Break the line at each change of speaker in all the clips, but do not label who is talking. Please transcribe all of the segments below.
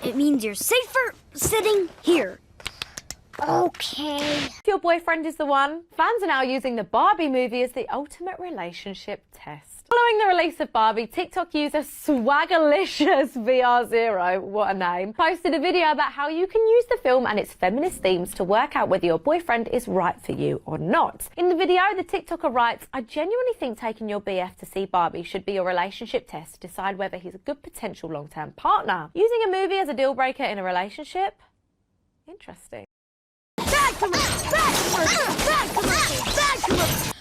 It means you're safer sitting here. Okay.
If your boyfriend is the one, fans are now using the Barbie movie as the ultimate relationship test. Following the release of Barbie, TikTok user Swaggerlicious VR0, what a name, posted a video about how you can use the film and its feminist themes to work out whether your boyfriend is right for you or not. In the video, the TikToker writes, "I genuinely think taking your BF to see Barbie should be your relationship test to decide whether he's a good potential long-term partner. Using a movie as a deal breaker in a relationship? Interesting."
Bad commercial! Bad commercial! Bad commercial!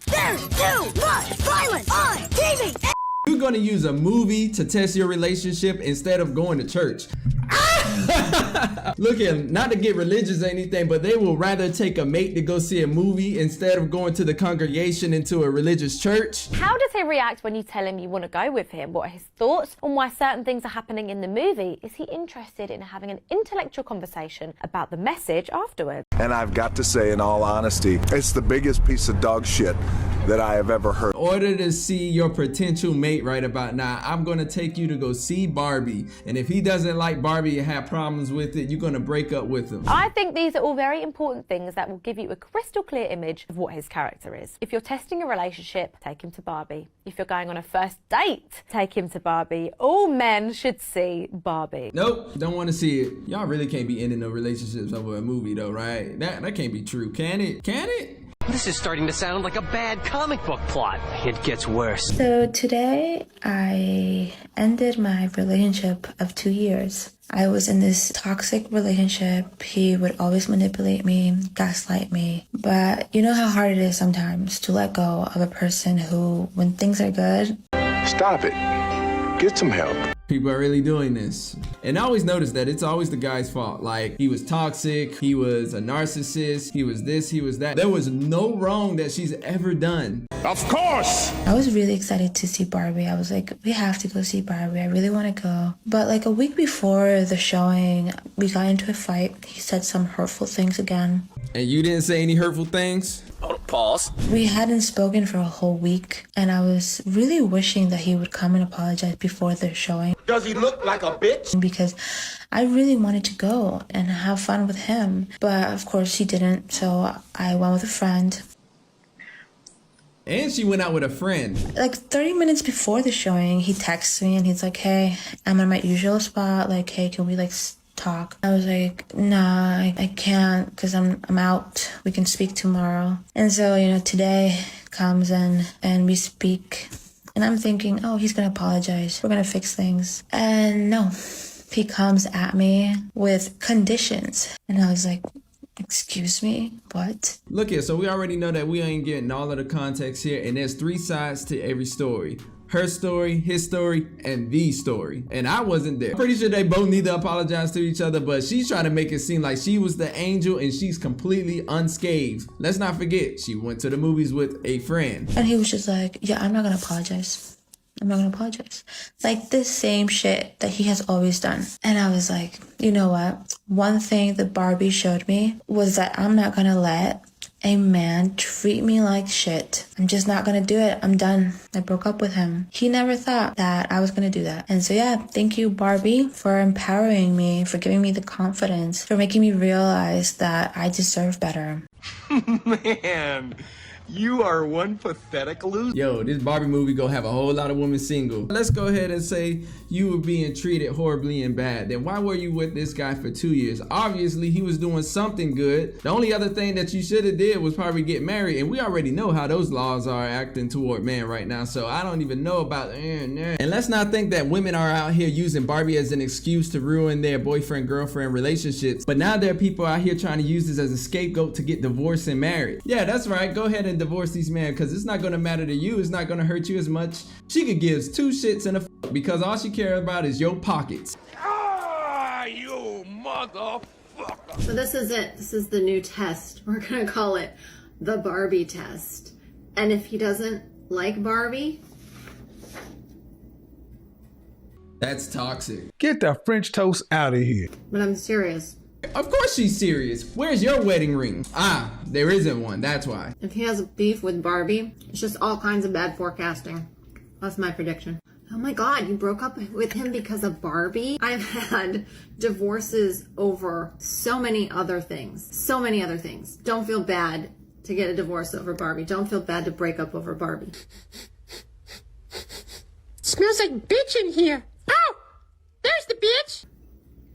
There's too much violence on TV!
You're gonna use a movie to test your relationship instead of going to church. Look here, not to get religious or anything, but they will rather take a mate to go see a movie instead of going to the congregation into a religious church.
How does he react when you tell him you want to go with him? What are his thoughts on why certain things are happening in the movie? Is he interested in having an intellectual conversation about the message afterwards?
And I've got to say, in all honesty, it's the biggest piece of dog shit that I have ever heard.
In order to see your potential mate right about now, I'm gonna take you to go see Barbie. And if he doesn't like Barbie and have problems with it, you're gonna break up with him.
I think these are all very important things that will give you a crystal clear image of what his character is. If you're testing a relationship, take him to Barbie. If you're going on a first date, take him to Barbie. All men should see Barbie.
Nope, don't want to see it. Y'all really can't be ending no relationships over a movie though, right? That can't be true, can it? Can it?
This is starting to sound like a bad comic book plot. It gets worse.
So today I ended my relationship of 2 years. I was in this toxic relationship. He would always manipulate me, gaslight me. But you know how hard it is sometimes to let go of a person who, when things are good...
Stop it. Get some help.
People are really doing this. And I always notice that it's always the guy's fault. Like, he was toxic, he was a narcissist, he was this, he was that. There was no wrong that she's ever done.
Of course!
I was really excited to see Barbie. I was like, we have to go see Barbie. I really want to go. But like a week before the showing, we got into a fight. He said some hurtful things again.
And you didn't say any hurtful things?
Oh, pause.
We hadn't spoken for a whole week, and I was really wishing that he would come and apologize before the showing.
Does he look like a bitch?
Because I really wanted to go and have fun with him. But of course he didn't, so I went with a friend.
And she went out with a friend.
Like 30 minutes before the showing, he texts me and he's like, hey, I'm at my usual spot. Like, hey, can we like talk? I was like, nah, I can't because I'm out. We can speak tomorrow. And so, you know, today comes and we speak. And I'm thinking, oh, he's gonna apologize. We're gonna fix things. And no, he comes at me with conditions. And I was like, excuse me, what?
Look here, so we already know that we ain't getting all of the context here, and there's 3 sides to every story. Her story, his story, and the story. And I wasn't there. Pretty sure they both need to apologize to each other, but she's trying to make it seem like she was the angel and she's completely unscathed. Let's not forget, she went to the movies with a friend.
And he was just like, yeah, I'm not gonna apologize. I'm not gonna apologize. Like the same shit that he has always done. And I was like, you know what? One thing that Barbie showed me was that I'm not gonna let a man treat me like shit. I'm just not gonna do it. I'm done. I broke up with him. He never thought that I was gonna do that. And so yeah, thank you, Barbie, for empowering me, for giving me the confidence, for making me realize that I deserve better.
Man, you are one pathetic loser.
Yo, this Barbie movie gonna have a whole lot of women single. Let's go ahead and say you were being treated horribly and bad. Then why were you with this guy for 2 years? Obviously, he was doing something good. The only other thing that you should have did was probably get married. And we already know how those laws are acting toward men right now. So I don't even know about And let's not think that women are out here using Barbie as an excuse to ruin their boyfriend-girlfriend relationships. But now there are people out here trying to use this as a scapegoat to get divorced and married. Yeah, that's right. Go ahead and divorce these men, because it's not going to matter to you. It's not going to hurt you as much. She could give 2 shits and a fuck, because all she cares about is your pockets.
Ah, you motherfucker.
So this is it. This is the new test. We're going to call it the Barbie test. And if he doesn't like Barbie...
That's toxic.
Get the French toast out of here.
But I'm serious.
Of course she's serious. Where's your wedding ring? Ah, there isn't one. That's why.
If he has a beef with Barbie, it's just all kinds of bad forecasting. That's my prediction. Oh my God, you broke up with him because of Barbie? I've had divorces over so many other things. So many other things. Don't feel bad to get a divorce over Barbie. Don't feel bad to break up over Barbie.
Smells like bitch in here. Oh, there's the bitch.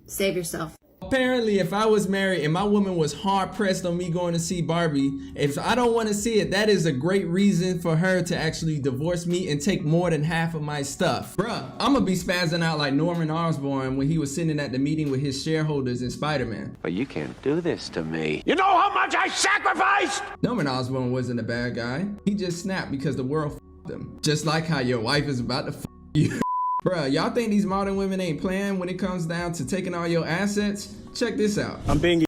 Save yourself.
Apparently, if I was married and my woman was hard pressed on me going to see Barbie, if I don't want to see it, that is a great reason for her to actually divorce me and take more than half of my stuff. Bruh, I'm gonna be spazzing out like Norman Osborn when he was sitting at the meeting with his shareholders in Spider-Man.
But you can't do this to me.
You know how much I sacrificed?
Norman Osborn wasn't a bad guy. He just snapped because the world f***ed him. Just like how your wife is about to f*** you. Bruh, y'all think these modern women ain't playing when it comes down to taking all your assets? Check this out.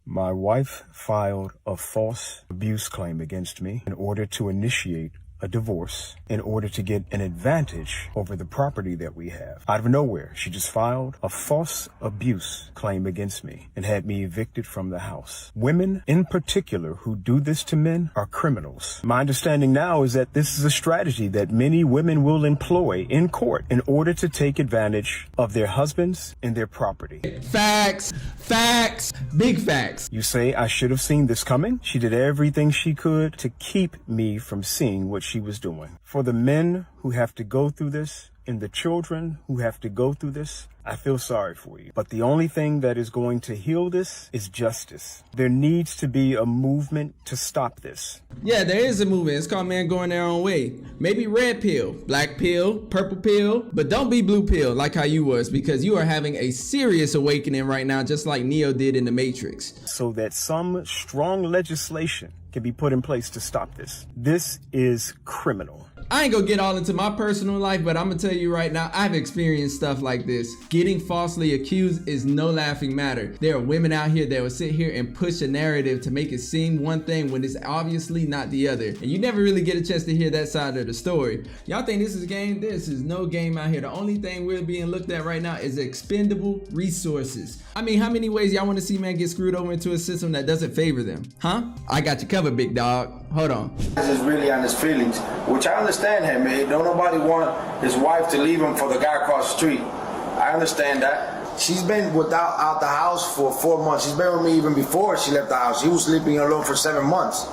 My wife filed a false abuse claim against me in order to initiate a divorce, in order to get an advantage over the property that we have. Out of nowhere, she just filed a false abuse claim against me and had me evicted from the house. Women in particular who do this to men are criminals. My understanding now is that this is a strategy that many women will employ in court in order to take advantage of their husbands and their property.
Facts, facts, big facts.
You say I should have seen this coming? She did everything she could to keep me from seeing what she was doing. For the men who have to go through this and the children who have to go through this, I feel sorry for you. But the only thing that is going to heal this is justice. There needs to be a movement to stop this.
Yeah, there is a movement. It's called men going their own way. Maybe red pill, black pill, purple pill, but don't be blue pill like how you was, because you are having a serious awakening right now, just like Neo did in the Matrix.
So that some strong legislation can be put in place to stop this. This is criminal.
I ain't gonna get all into my personal life, but I'm gonna tell you right now, I've experienced stuff like this. Getting falsely accused is no laughing matter. There are women out here that will sit here and push a narrative to make it seem one thing when it's obviously not the other. And you never really get a chance to hear that side of the story. Y'all think this is a game? This is no game out here. The only thing we're being looked at right now is expendable resources. I mean, how many ways y'all wanna see men get screwed over into a system that doesn't favor them? Huh? I got you covered, big dog. Hold on.
This is really on his feelings, which I understand him, man. Don't nobody want his wife to leave him for the guy across the street. I understand that. She's been out the house for 4 months. She's been with me even before she left the house. He was sleeping alone for 7 months.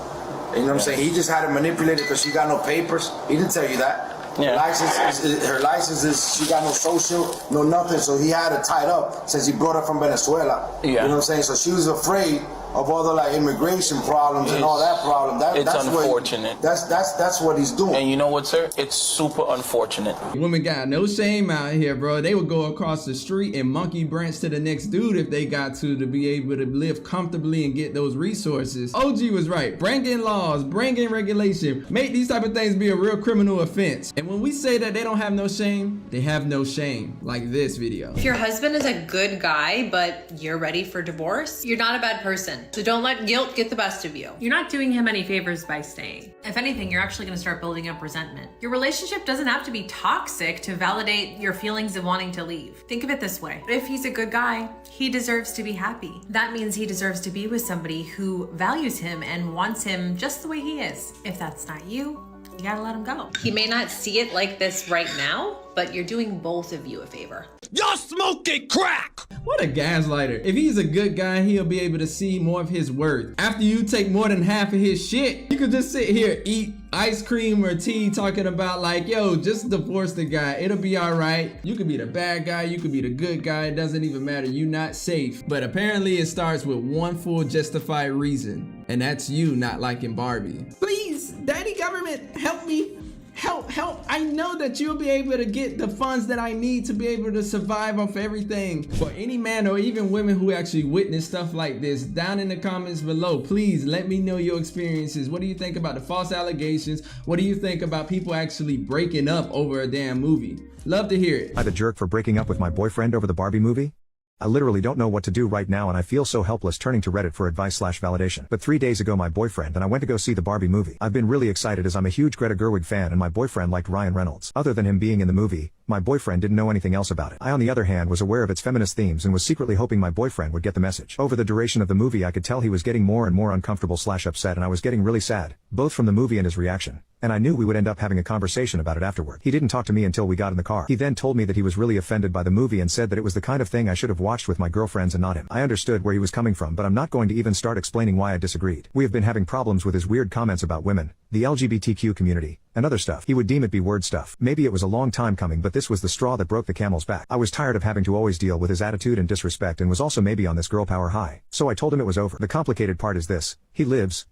You know what I'm saying? He just had her manipulated because she got no papers. He didn't tell you that. Yeah. Her license is, she got no social, no nothing. So he had her tied up since he brought her from Venezuela. Yeah. You know what I'm saying? So she was afraid of all the like immigration problems and all that problem.
It's unfortunate.
That's what he's doing.
And you know what, sir? It's super unfortunate.
Women got no shame out here, bro. They would go across the street and monkey branch to the next dude if they got to be able to live comfortably and get those resources. OG was right. Bring in laws, bring in regulation, make these type of things be a real criminal offense. And when we say that they don't have no shame, they have no shame. Like this video.
If your husband is a good guy, but you're ready for divorce, you're not a bad person. So don't let guilt get the best of you. You're not doing him any favors by staying. If anything, you're actually gonna start building up resentment. Your relationship doesn't have to be toxic to validate your feelings of wanting to leave. Think of it this way. If he's a good guy, he deserves to be happy. That means he deserves to be with somebody who values him and wants him just the way he is. If that's not you, you gotta let him go. He may not see it like this right now, but you're doing both of you a favor.
You're smoking crack!
What a gaslighter. If he's a good guy, he'll be able to see more of his worth. After you take more than half of his shit, you could just sit here, eat ice cream or tea talking about like, yo, just divorce the guy. It'll be all right. You could be the bad guy. You could be the good guy. It doesn't even matter. You're not safe. But apparently it starts with one full justified reason. And that's you not liking Barbie. Please, daddy government, help me. Help. I know that you'll be able to get the funds that I need to be able to survive off everything. For any man or even women who actually witness stuff like this, down in the comments below, please let me know your experiences. What do you think about the false allegations? What do you think about people actually breaking up over a damn movie? Love to hear it.
I'm the jerk for breaking up with my boyfriend over the Barbie movie. I literally don't know what to do right now and I feel so helpless turning to Reddit for advice/validation. But 3 days ago my boyfriend and I went to go see the Barbie movie. I've been really excited as I'm a huge Greta Gerwig fan and my boyfriend liked Ryan Reynolds. Other than him being in the movie, My boyfriend didn't know anything else about it. I on the other hand was aware of its feminist themes and was secretly hoping my boyfriend would get the message. Over the duration of the movie I could tell he was getting more and more uncomfortable / upset, and I was getting really sad, both from the movie and his reaction. And I knew we would end up having a conversation about it afterward. He didn't talk to me until we got in the car. He then told me that he was really offended by the movie and said that it was the kind of thing I should have watched with my girlfriends and not him. I understood where he was coming from, but I'm not going to even start explaining why I disagreed. We have been having problems with his weird comments about women, the LGBTQ community, and other stuff. He would deem it be word stuff. Maybe it was a long time coming, but this was the straw that broke the camel's back. I was tired of having to always deal with his attitude and disrespect, and was also maybe on this girl power high. So I told him it was over. The complicated part is this: he lived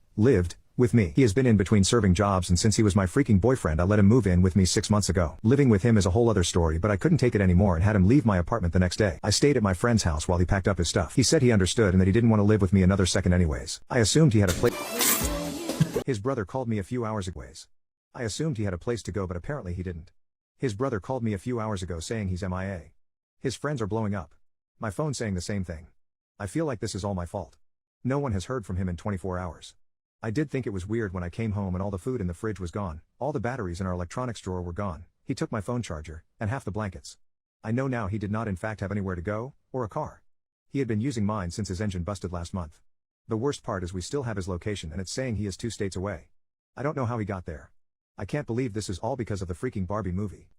with me. He has been in between serving jobs, and since he was my freaking boyfriend I let him move in with me 6 months ago. Living with him is a whole other story, but I couldn't take it anymore and had him leave my apartment the next day. I stayed at my friend's house while he packed up his stuff. He said he understood and that he didn't want to live with me another second anyways. I assumed he had a place. His brother called me a few hours ago. I assumed he had a place to go, but apparently he didn't. His brother called me a few hours ago saying he's MIA. His friends are blowing up. My phone saying the same thing. I feel like this is all my fault. No one has heard from him in 24 hours. I did think it was weird when I came home and all the food in the fridge was gone, all the batteries in our electronics drawer were gone, he took my phone charger, and half the blankets. I know now he did not in fact have anywhere to go, or a car. He had been using mine since his engine busted last month. The worst part is we still have his location and it's saying he is 2 states away. I don't know how he got there. I can't believe this is all because of the freaking Barbie movie.